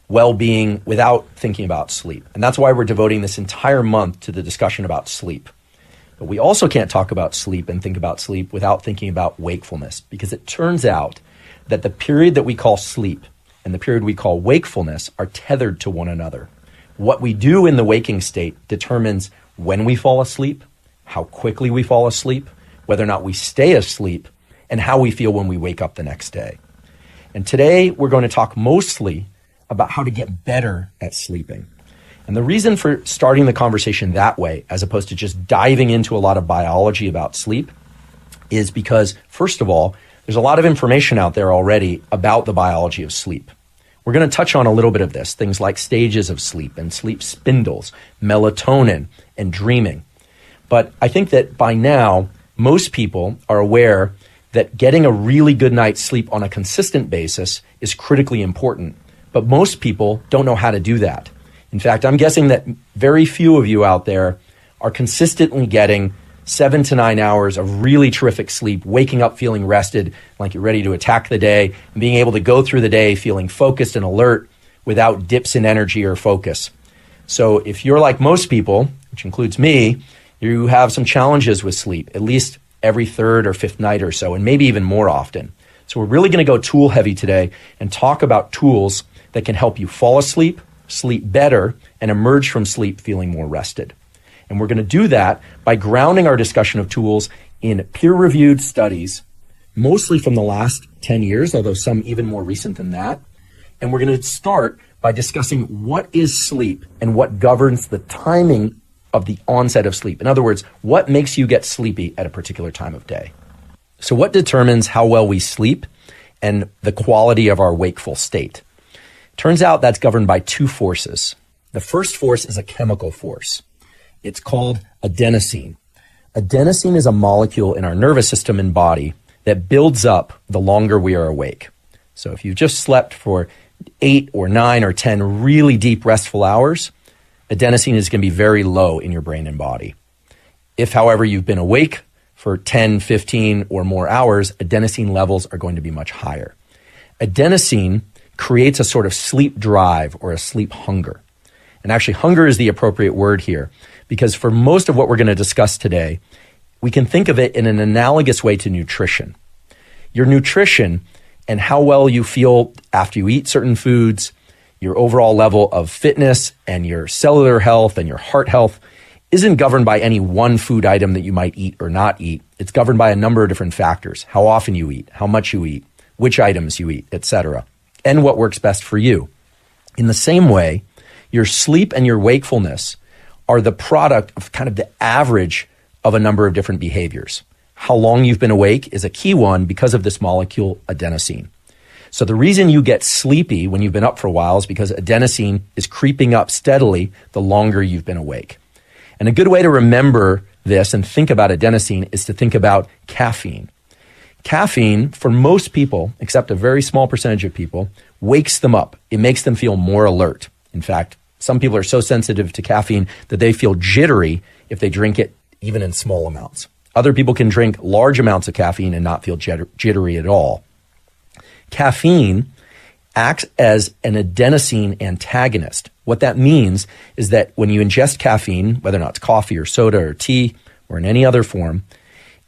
well-being without thinking about sleep. And that's why we're devoting this entire month to the discussion about sleep. But we also can't talk about sleep and think about sleep without thinking about wakefulness, because it turns out that the period that we call sleep and the period we call wakefulness are tethered to one another. What we do in the waking state determines when we fall asleep, how quickly we fall asleep, whether or not we stay asleep, and how we feel when we wake up the next day. And today we're going to talk mostly about how to get better at sleeping. And the reason for starting the conversation that way, as opposed to just diving into a lot of biology about sleep, is because, first of all, there's a lot of information out there already about the biology of sleep. We're going to touch on a little bit of this, things like stages of sleep and sleep spindles, melatonin, and dreaming. But I think that by now, most people are aware that getting a really good night's sleep on a consistent basis is critically important. But most people don't know how to do that. In fact, I'm guessing that very few of you out there are consistently getting 7 to 9 hours of really terrific sleep, waking up feeling rested, like you're ready to attack the day, and being able to go through the day feeling focused and alert without dips in energy or focus. So if you're like most people, which includes me, you have some challenges with sleep, at least every third or fifth night or so, and maybe even more often. So we're really going to go tool heavy today and talk about tools that can help you fall asleep, sleep better, and emerge from sleep feeling more rested. And we're going to do that by grounding our discussion of tools in peer-reviewed studies, mostly from the last 10 years, although some even more recent than that. And we're going to start by discussing what is sleep and what governs the timing of the onset of sleep. In other words, what makes you get sleepy at a particular time of day? So what determines how well we sleep and the quality of our wakeful state? Turns out that's governed by two forces. The first force is a chemical force. It's called adenosine. Adenosine is a molecule in our nervous system and body that builds up the longer we are awake. So if you've just slept for 8 or 9 or 10 really deep restful hours, adenosine is going to be very low in your brain and body. If, however, you've been awake for 10, 15 or more hours, adenosine levels are going to be much higher. Adenosine creates a sort of sleep drive or a sleep hunger. And actually, hunger is the appropriate word here, because for most of what we're going to discuss today, we can think of it in an analogous way to nutrition. Your nutrition and how well you feel after you eat certain foods, your overall level of fitness and your cellular health and your heart health isn't governed by any one food item that you might eat or not eat. It's governed by a number of different factors: how often you eat, how much you eat, which items you eat, etc., and what works best for you. In the same way, your sleep and your wakefulness are the product of kind of the average of a number of different behaviors. How long you've been awake is a key one because of this molecule adenosine. So the reason you get sleepy when you've been up for a while is because adenosine is creeping up steadily the longer you've been awake. And a good way to remember this and think about adenosine is to think about caffeine. Caffeine, for most people, except a very small percentage of people, wakes them up. It makes them feel more alert. In fact, some people are so sensitive to caffeine that they feel jittery if they drink it even in small amounts. Other people can drink large amounts of caffeine and not feel jittery at all. Caffeine acts as an adenosine antagonist. What that means is that when you ingest caffeine, whether or not it's coffee or soda or tea or in any other form,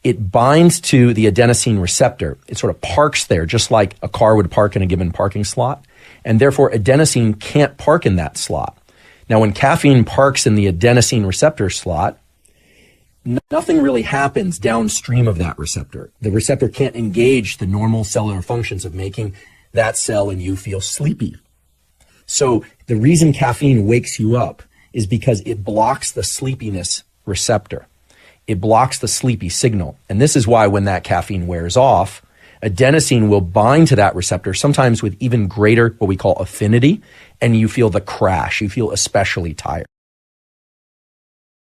it binds to the adenosine receptor. It sort of parks there, just like a car would park in a given parking slot. And therefore, adenosine can't park in that slot. Now, when caffeine parks in the adenosine receptor slot, nothing really happens downstream of that receptor. The receptor can't engage the normal cellular functions of making that cell and you feel sleepy. So the reason caffeine wakes you up is because it blocks the sleepiness receptor. It blocks the sleepy signal. And this is why when that caffeine wears off, adenosine will bind to that receptor, sometimes with even greater what we call affinity, and you feel the crash. You feel especially tired.